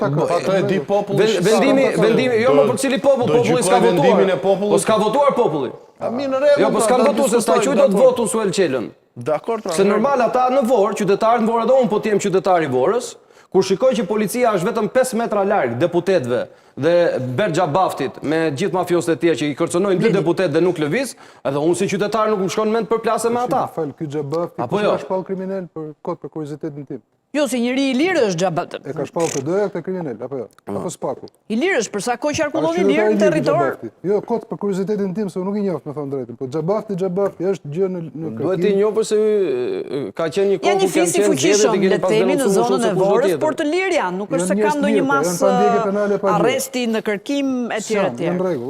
Ato e di populli. Vendimi, jo më për cili popull, populli s'ka votuar. Po s'ka votuar populli. Jo, po s'kan votuar se sta qujtë të votun Suel Qelën. Se normal ata në Vorë, qytetarët në Vorë, edhe unë po t'jem qytetar i Vorës, kur shikoj që policia është vetëm 5 metra larg deputetëve dhe Bergja Baftit me gjithë mafiosët e tjerë që i kërcënojnë 2 deputet dhe nuk lëviz, edhe unë si qytetar nuk më shkon mend për plase me ata. Ky Xhabafti ka shpall kriminal për kuriozitetin tim. Jo, si njëri i lirë është Xhabafti. E ka shpall të doja këtë kriminal, apo jo? Apo s'paku? I lirë është, përsa kohë qarkullon i lirë në territor? Jo, kot për kuriozitetin tim, se unë nuk i njoh, me thënë drejtën. Po Xhabafti është gjë në kërkim. Duhet i njoh përse ka qenë një kohë ku kanë qenë fuqishëm, le të themi në zonën e Vorës, por të lirë janë, nuk është se kanë ndonjë masë arresti në kërkim etj.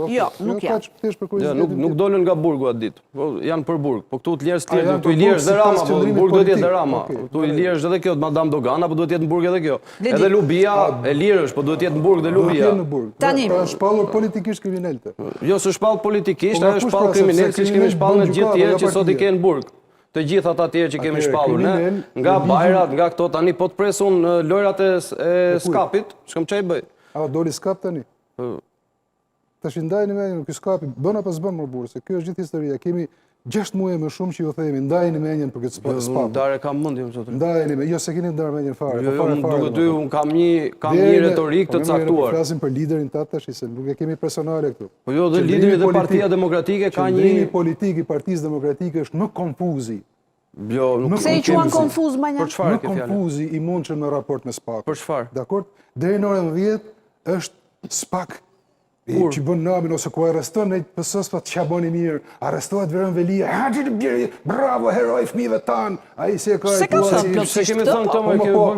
Jo, nuk janë. Nuk dolën nga burgu atë ditë. Janë për burg. Po këtu të lirës tjerë, këtu i lirës dhe Rama, po burg duhet jetë dhe Rama. Këtu i lirës edhe kjo, Madame Dogana, po duhet jetë në burg edhe kjo. Edhe Lubia e lirësh, po duhet jetë në burg dhe Lubia. Tani. Pra shpallur politikisht kriminalte. Jo, s'është shpall politikisht, ajo është shpall kriminal, siç kemi shpall në gjithë tjerë që sot i kenë në burg. Të gjithë ata tjerë që kemi shpallur ne, nga bajrat, nga këto tani po të presun lojrat e skapit, ç'kam çaj bëj. A doli skap tani? Tash ndajeni me ky skapi, bën apo s'bën më burr, se kjo është gjithë historia. Kemi 6 muaj më shumë që ju themi, ndajeni menjen për këtë spap. Darë kam mendjen zotë. Ndajeni me, jo se keni ndarë menjen fare. Jo, duke ty un kam një retorik të caktuar. Ne flasim për liderin tat tash, se nuk e kemi personale këtu. Po jo, dhe lideri dhe Partia Demokratike ka një qendrimi politik i Partisë Demokratike është në konfuzi. Jo, nuk pse i quan konfuz më Për çfarë kjo fjalë? Në konfuzi i mundshëm në raport me SPAK. Për çfarë? Dakor? Deri në orën 10 është SPAK që bën namin ose ku arreston në PS-s pa ç'a bëni mirë, arrestohet Veron Velia, bravo heroi fëmijëve tan, ai si e ka se kemi thënë këto me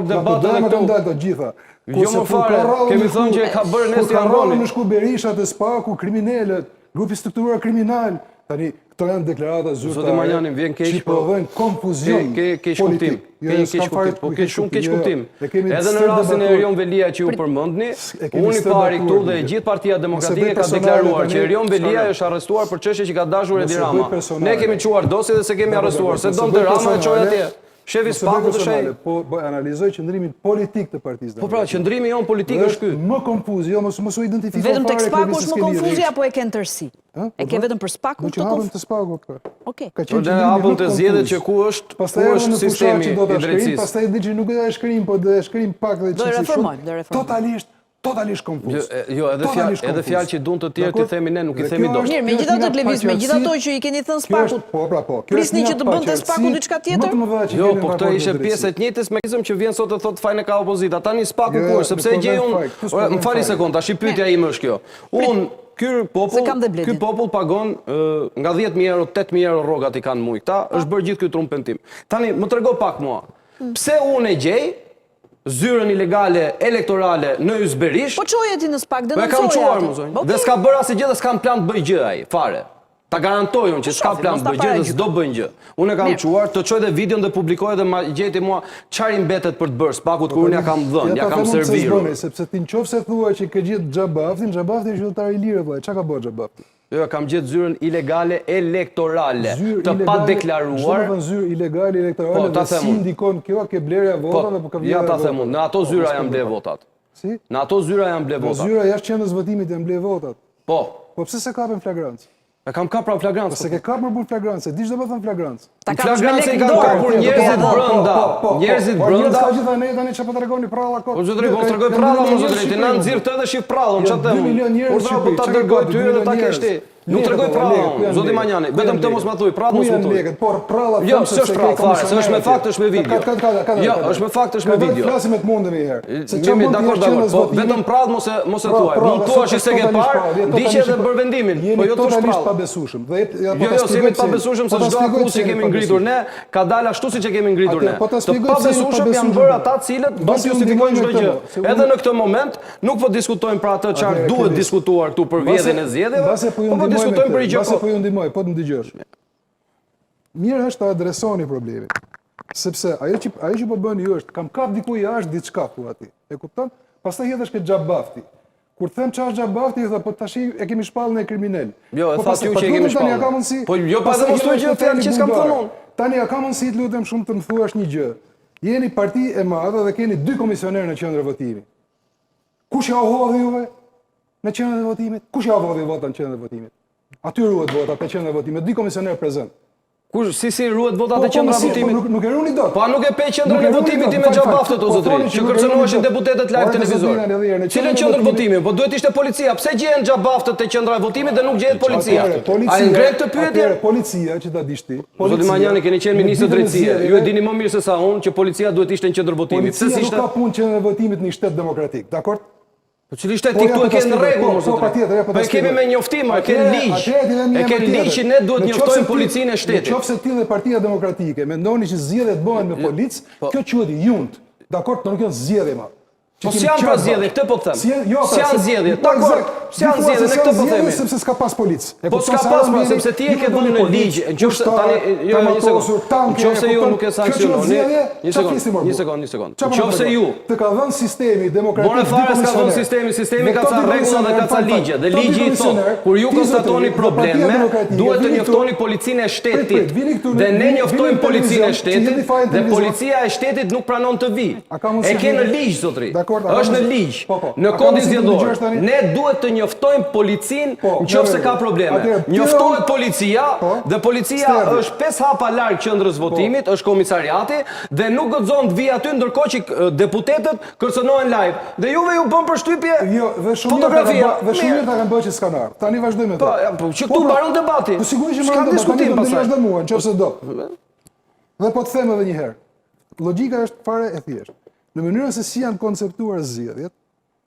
debatën e këtu të gjitha. Jo më fare, kemi thënë që ka bërë Nesti Arroni. Në shku Berisha të SPAK-u kriminalët, grupi strukturuar kriminal. Tani këto janë deklarata zyrtare. Zoti Marjani vjen keq, po provojnë konfuzion. Keq kuptim. Ke shumë keq kuptim. Edhe në rastin e Erion Velia që ju përmendni, unë i pari këtu dhe gjithë Partia Demokratike ka deklaruar që Erion Velia është arrestuar për çështje që ka dashur Edi Rama. Ne kemi çuar dosje dhe se kemi arrestuar, se donte Rama e çoi atje. Shefi SPAK-ut është ai. Po analizoj qëndrimin politik të Partisë. Po pra, qëndrimi jon politik është ky. Më konfuz, jo mos u identifikoj fare. Vetëm tek SPAK-u është më konfuzi apo e ke tërsi? E ke vetëm për SPAK-un të konfuz? Të SPAK-u po. Okej. Po ne hapëm të zgjedhjet që ku është sistemi i drejtësisë. Pastaj diçi nuk do të shkrim, po do të shkrim pak dhe çfarë. Do reformojmë. Totalisht konfuz. Jo, edhe fjalë që duan të tjerë ti themi ne, nuk i themi dot. Mirë, megjithatë të lëviz, megjithatë që i keni thënë SPAK-ut. Po. Prisni që të bënte SPAK-u diçka tjetër? Jo, po këtë ishte pjesë e të njëjtës mekanizëm që vjen sot të thotë fajin e ka opozita. Tani SPAK-u ku është, sepse e gjej unë. Më fali sekond, tash pyetja ime është kjo. Ky popull pagon nga 10.000 euro, 8.000 euro rrogat i kanë muj. Këta është bërë gjithë ky trumpentim. Tani më trego pak mua. Pse unë e gjej zyrën ilegale elektorale në Ysberish? Po çoje ti në SPAK, denoncoje. Kam çuar më zonjë. Dhe s'ka bërë asgjë gjë dhe s'kam plan të bëj gjë ai, fare. Ta garantoj unë që s'ka plan të bëj gjë dhe s'do bëjnë gjë. Unë e kam çuar, të çoj dhe videon dhe publikoj dhe ma gjeti mua çfarë i mbetet për të bërë SPAK-ut kur unë ja kam dhënë, ja kam serviruar. Sepse ti nëse thua që ke gjetë Xhabaftin, Xhabafti është qytetar i lirë vëllai. Çka ka bërë Xhabafti? Jo, kam gjetë zyrën ilegale elektorale, të pa deklaruar. Çdo zyrë ilegale elektorale dhe si ndikon kjo ke blerja votave apo ka vlerë? Ja ta them unë, në ato zyra janë ble votat. Si? Në ato zyra janë ble votat. Zyra jashtë qendrës votimit janë ble votat. Po. Po pse se kapën flagrancë? E kam kapur flagrancë. Se ke kapur për flagrancë, diç do të thon flagrancë. Flagrancë i kam kapur njerëzit brenda. Njerëzit brenda. Po gjithë ne tani çfarë po tregoni pralla kot. Po tregoj pralla mos drejtë, na nxirr të dhe shif prallën, çfarë them. 2 milion njerëz po ta dërgoj ty dhe ta kesh ti. Nuk tregoj prallën, zoti Manjani, vetëm të mos ma thuj, prallë mos më thuj. Por pralla jo, s'është prallë fare, se është me fakt, është me video. Jo, është me fakt, është me video. Flasim me të mundemi herë. Se çfarë dakord, po vetëm prallë mos e thuaj. Mund thuash se ke parë, diçë edhe për vendimin, po jo thosh prallë. Pa besueshëm. Jo, jemi të pa besueshëm se çdo akuzë që kemi ngritur ne, ka dalë ashtu siç e kemi ngritur ne. Të pa besueshëm janë bërë ata të cilët do të justifikojnë çdo gjë. Edhe në këtë moment nuk po diskutojmë për atë çfarë duhet diskutuar këtu për vjedhjen e zgjedhjeve, po diskutojmë për gjë. Po ju ndihmoj, po të ndëgjosh. Mirë është ta adresoni problemin. Sepse ajo që po bëni ju është kam kap diku jashtë diçka thua ti. E kupton? Pastaj hedhesh ke Xhabafti. Kur them çfarë Xhabafti, ju tha po tash e kemi shpallën e kriminal. Jo, e thatë ju që e kemi shpallën. Po jo pa të mos thuaj gjë fjalë që s'kam thënë unë. Tani ka mundësi të lutem shumë të më thuash një gjë. Jeni parti e madhe dhe keni 2 komisionerë në qendrën e votimit. Kush ja hodhi juve në qendrën e votimit? Kush ja hodhi votat në qendrën e votimit? Aty ruhet votat në qendrën e votimit, 2 komisioner prezant. Kush si ruhet votat e qendra e votimit? Nuk e runi dot. Pa nuk e pe qendrën e votimit ti me xhabaftet o zotëri, që kërcënoheshin deputetët live televizor. Cilën qendër votimi? Po duhet ishte policia. Pse gjehen xhabaftet te qendra e votimit dhe nuk gjehet policia? A e ngre këtë pyetje? Policia që ta dish ti. Zoti Manjani, keni qenë ministër drejtësie. Ju e dini më mirë se sa unë që policia duhet ishte në qendër votimi. Pse si ishte? Policia nuk ka punë qendrën e votimit në një shtet demokratik, dakor? Po cili shtet ti këtu e ke në rregull, po e kemi me njoftim, e ke ligj. E ke ligj që ne duhet njoftojmë policinë e shtetit. Nëse ti dhe Partia Demokratike mendoni që zgjedhjet bëhen me policë, kjo quhet junt. Dakor, nuk janë zgjedhje më. Po si janë pra zgjedhje, këtë po të them. Si janë zgjedhje, dakor, si janë zgjedhje, ne këtë po themi. Sepse s'ka pas policë. Po s'ka pas pra, sepse ti e ke vënë në ligj, nëse tani jo një sekond. Nëse ju nuk e sankciononi, një sekond. Nëse ju të ka dhënë sistemi demokratik. More fare s'ka dhënë sistemi ka ca rregulla dhe ka ca ligje. Dhe ligji i thotë, kur ju konstatoni probleme, duhet të njoftoni policinë e shtetit. Dhe ne njoftojmë policinë e shtetit dhe policia e shtetit nuk pranon të vi. E ke në ligj zotëri. Është në ligj, në kodin zgjedhor. Ne duhet të njoftojmë policinë nëse ka probleme. Njoftohet policia dhe policia është 5 hapa larg qendrës votimit, është komisariati dhe nuk gëzon të vi aty ndërkohë që deputetët kërcënohen live. Dhe juve ju bën përshtypje. Jo, dhe shumë mirë ta kanë bërë që s'kan ardhur. Tani vazhdojmë me të. Po që këtu mbaron debati. Po sigurisht që mbaron diskutim pastaj. Nëse do. Dhe po të them edhe një herë. Logjika është fare e thjeshtë. Në mënyrën se si janë konceptuar zgjedhjet,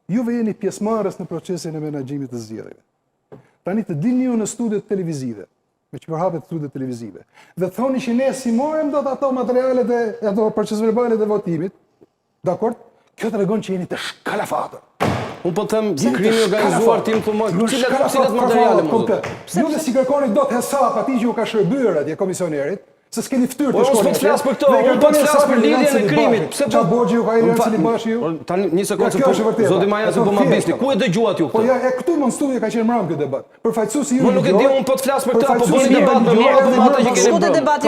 juve jeni pjesëmarrës në procesin e menaxhimit të zgjedhjeve. Tani të dilni ju në studiot televizive, me që përhapet studiot televizive, dhe thoni që ne si morëm dot ato materialet e ato procesverbalet e votimit, dakord? Kjo tregon që jeni të shkalafatur. Unë po të them krimi organizuar tim të më cilat materiale më. Ju dhe si kërkoni dot hesap atij që ju ka shërbyer atje komisionerit, se s'keni ftyrë të shkoni. Unë po të flas për këto, unë po të flas për lidhjen e krimit. Pse po borxhi ju ka i Cili bashi ju? Tani një sekondë, zoti Maja se po ma bisni. Ku e dëgjuat ju këtë? Po ja, e këtu në studio ka qenë mbrëm këtë debat. Përfaqësuesi ju. Unë nuk e di, unë po të flas për këtë, apo bëni debat me mua apo me ata që keni bërë.